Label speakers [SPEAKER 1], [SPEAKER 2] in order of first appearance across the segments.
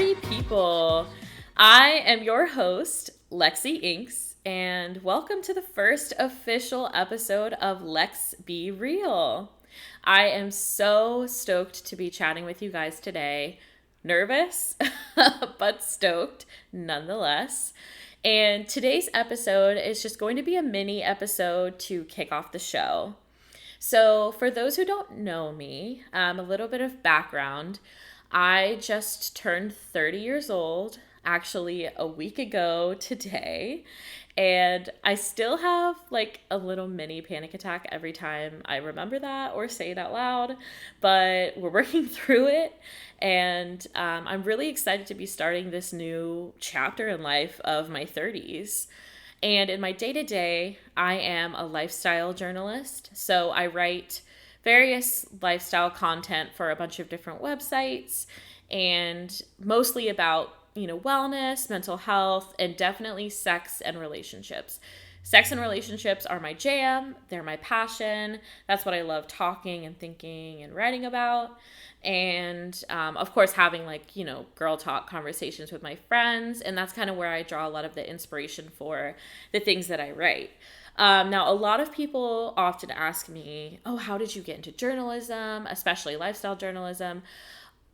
[SPEAKER 1] party people. I am your host, Lexi Inks, and welcome to the first official episode of Lex Be Real. I am so stoked to be chatting with you guys today. Nervous, but stoked nonetheless. And today's episode is just going to be a mini episode to kick off the show. So for those who don't know me, a little bit of background. I just turned 30 years old, actually a week ago today, and I still have like a little mini panic attack every time I remember that or say it out loud, but we're working through it, and I'm really excited to be starting this new chapter in life of my 30s. And in my day-to-day, I am a lifestyle journalist, so I write various lifestyle content for a bunch of different websites and mostly about, wellness, mental health, and definitely sex and relationships. Sex and relationships are my jam. They're my passion. That's what I love talking and thinking and writing about. And of course, having girl talk conversations with my friends. And that's kind of where I draw a lot of the inspiration for the things that I write. Now, a lot of people often ask me, oh, how did you get into journalism, especially lifestyle journalism?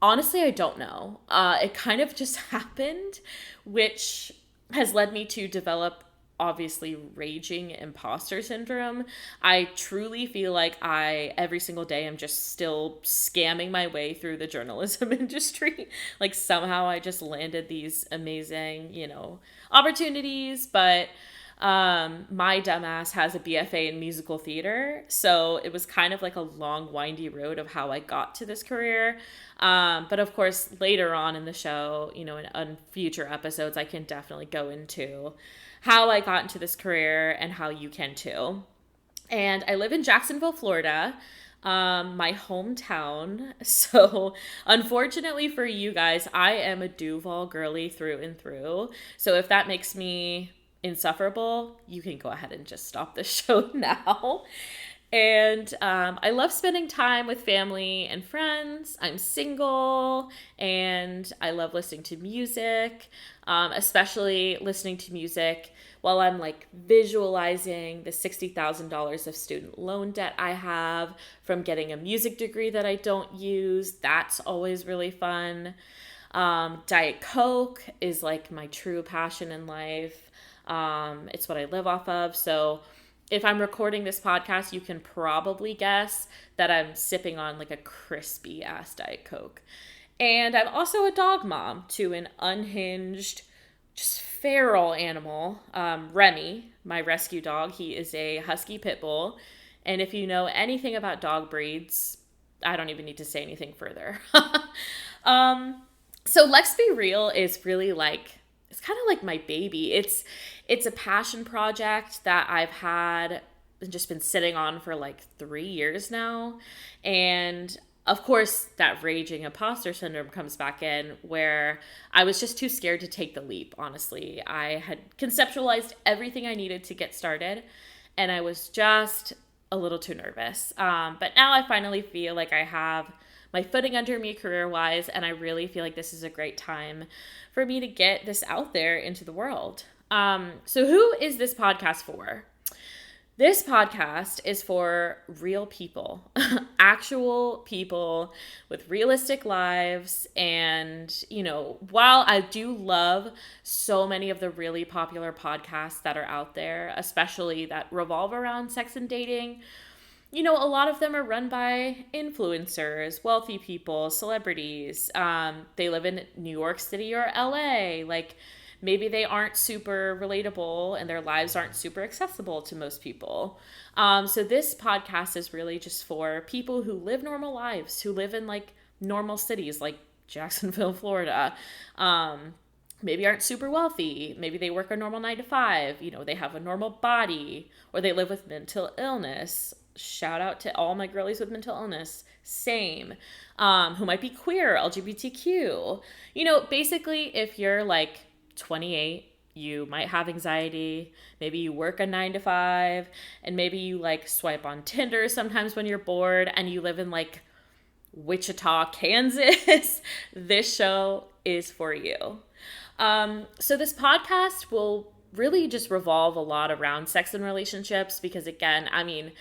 [SPEAKER 1] Honestly, I don't know. It kind of just happened, which has led me to develop obviously raging imposter syndrome. I truly feel like every single day, I'm just still scamming my way through the journalism industry. Like somehow I just landed these amazing, opportunities, but my dumbass has a BFA in musical theater, so it was kind of like a long, windy road of how I got to this career. But of course, later on in the show, in future episodes, I can definitely go into how I got into this career and how you can too. And I live in Jacksonville, Florida, my hometown. So unfortunately for you guys, I am a DUUUVAAL girly through and through. So if that makes me insufferable, you can go ahead and just stop the show now. And I love spending time with family and friends. I'm single and I love listening to music, especially listening to music while I'm like visualizing the $60,000 of student loan debt I have from getting a music degree that I don't use. That's always really fun. Diet Coke is like my true passion in life. It's what I live off of. So if I'm recording this podcast, you can probably guess that I'm sipping on like a crispy ass Diet Coke. And I'm also a dog mom to an unhinged, just feral animal, Remy, my rescue dog. He is a husky pit bull. And if you know anything about dog breeds, I don't even need to say anything further. So Lex Be Real is really it's kind of like my baby. It's a passion project that I've had and just been sitting on for like 3 years now. And of course, that raging imposter syndrome comes back in where I was just too scared to take the leap, honestly. I had conceptualized everything I needed to get started, and I was just a little too nervous. But now I finally feel like I have my footing under me career-wise, and I really feel like this is a great time for me to get this out there into the world. So who is this podcast for? This podcast is for real people, actual people with realistic lives. And, while I do love so many of the really popular podcasts that are out there, especially that revolve around sex and dating, a lot of them are run by influencers, wealthy people, celebrities. They live in New York City or LA. Maybe they aren't super relatable and their lives aren't super accessible to most people. So this podcast is really just for people who live normal lives, who live in normal cities like Jacksonville, Florida. Maybe aren't super wealthy. Maybe they work a normal 9 to 5. They have a normal body, or they live with mental illness. Shout out to all my girlies with mental illness. Same. Who might be queer, LGBTQ. Basically, if you're 28, you might have anxiety. Maybe you work a 9 to 5, and maybe you swipe on Tinder sometimes when you're bored, and you live in Wichita, Kansas. This show is for you. So this podcast will really just revolve a lot around sex and relationships because, again, I mean,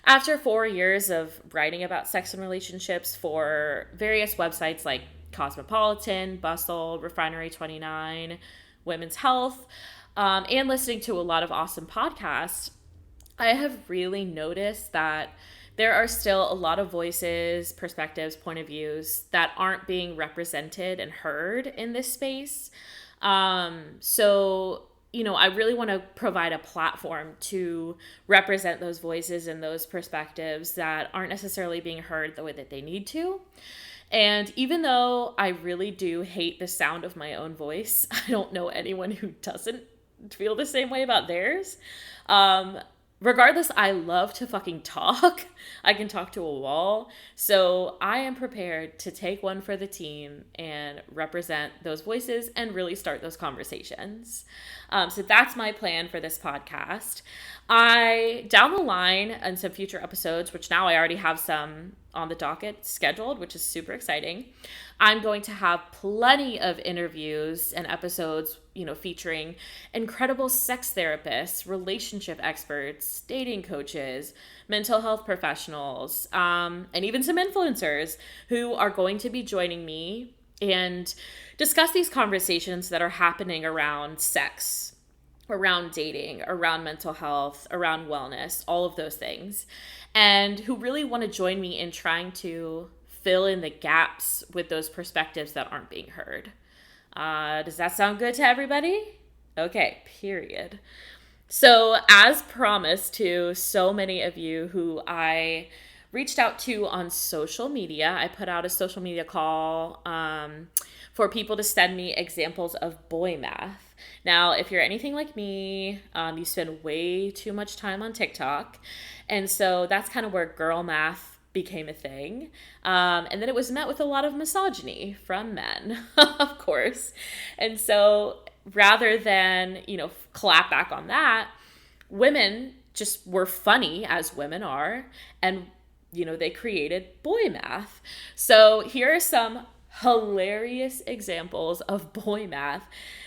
[SPEAKER 1] after 4 years of writing about sex and relationships for various websites like Cosmopolitan, Bustle, Refinery 29, Women's Health, and listening to a lot of awesome podcasts, I have really noticed that there are still a lot of voices, perspectives, point of views that aren't being represented and heard in this space. So, I really want to provide a platform to represent those voices and those perspectives that aren't necessarily being heard the way that they need to. And even though I really do hate the sound of my own voice, I don't know anyone who doesn't feel the same way about theirs. Regardless, I love to fucking talk. I can talk to a wall. So I am prepared to take one for the team and represent those voices and really start those conversations. So that's my plan for this podcast. Down the line in some future episodes, which now I already have some on the docket scheduled, which is super exciting, I'm going to have plenty of interviews and episodes, featuring incredible sex therapists, relationship experts, dating coaches, mental health professionals, and even some influencers who are going to be joining me and discuss these conversations that are happening around sex, around dating, around mental health, around wellness, all of those things, and who really want to join me in trying to fill in the gaps with those perspectives that aren't being heard. Does that sound good to everybody? Okay, period. So as promised to so many of you who I reached out to on social media, I put out a social media call for people to send me examples of boy math. Now, if you're anything like me, you spend way too much time on TikTok. And so that's kind of where girl math became a thing. And then it was met with a lot of misogyny from men, of course. And so rather than, clap back on that, women just were funny, as women are, and, they created boy math. So here are some hilarious examples of boy math.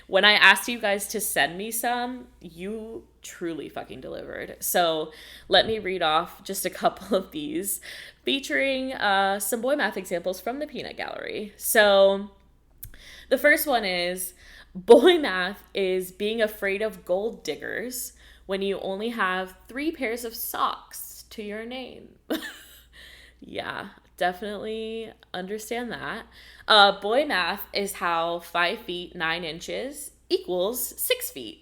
[SPEAKER 1] When I asked you guys to send me some, you truly fucking delivered. So let me read off just a couple of these featuring some boy math examples from the Peanut Gallery. So the first one is, boy math is being afraid of gold diggers when you only have 3 pairs of socks to your name. Yeah, definitely understand that. Boy math is how 5 feet 9 inches equals 6 feet,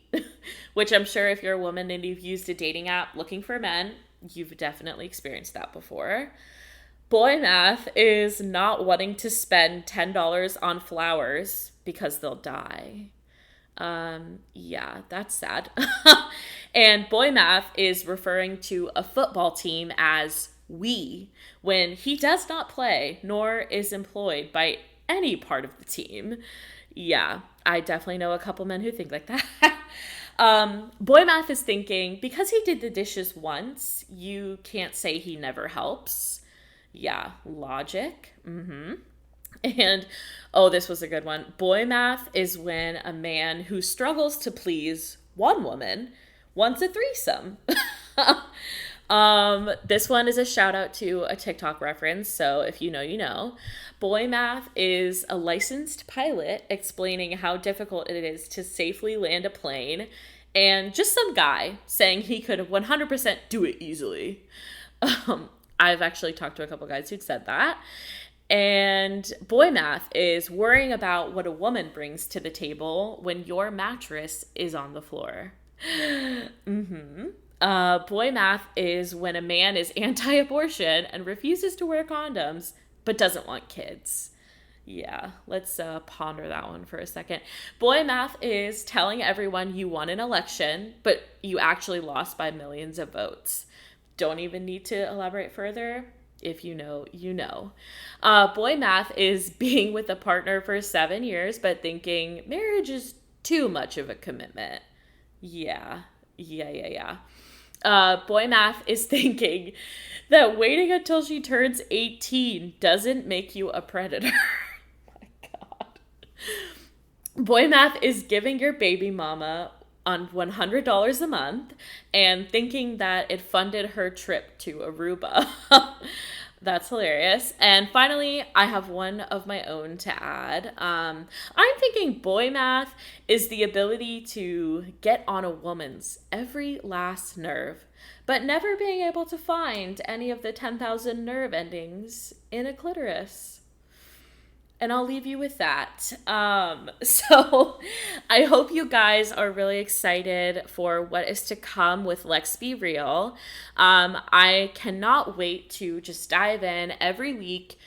[SPEAKER 1] which I'm sure if you're a woman and you've used a dating app looking for men, you've definitely experienced that before. Boy math is not wanting to spend $10 on flowers because they'll die. Yeah, that's sad. And boy math is referring to a football team as we when he does not play nor is employed by any part of the team. Yeah, I definitely know a couple men who think like that. Boy math is thinking because he did the dishes once, you can't say he never helps. Yeah, logic. And, this was a good one. Boy math is when a man who struggles to please one woman wants a threesome. This one is a shout out to a TikTok reference. So if you know, you know. Boy math is a licensed pilot explaining how difficult it is to safely land a plane, and just some guy saying he could 100% do it easily. I've actually talked to a couple guys who'd said that. And boy math is worrying about what a woman brings to the table when your mattress is on the floor. Boy math is when a man is anti-abortion and refuses to wear condoms, but doesn't want kids. Yeah, let's ponder that one for a second. Boy math is telling everyone you won an election, but you actually lost by millions of votes. Don't even need to elaborate further. If you know, you know. Boy math is being with a partner for 7 years, but thinking marriage is too much of a commitment. Yeah. Boy math is thinking that waiting until she turns 18 doesn't make you a predator. Oh my God. Boy Math is giving your baby mama on $100 a month and thinking that it funded her trip to Aruba. That's hilarious. And finally, I have one of my own to add. I'm thinking boy math is the ability to get on a woman's every last nerve, but never being able to find any of the 10,000 nerve endings in a clitoris. And I'll leave you with that. So I hope you guys are really excited for what is to come with Lex Be Real. I cannot wait to just dive in every week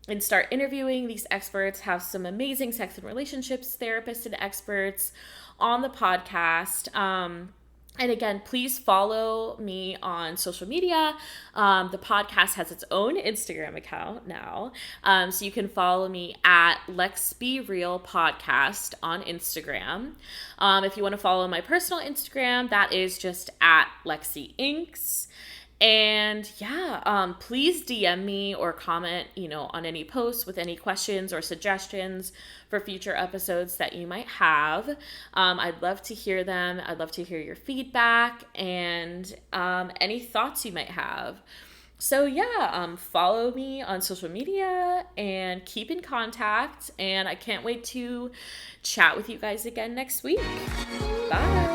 [SPEAKER 1] and start interviewing these experts, have some amazing sex and relationships therapists and experts on the podcast. And again, please follow me on social media. The podcast has its own Instagram account now. So you can follow me at Lex Be Real Podcast on Instagram. If you want to follow my personal Instagram, that is just at Lexi Inks. And yeah, please DM me or comment, on any posts with any questions or suggestions for future episodes that you might have. I'd love to hear them. I'd love to hear your feedback and any thoughts you might have. So yeah, follow me on social media and keep in contact. And I can't wait to chat with you guys again next week. Bye.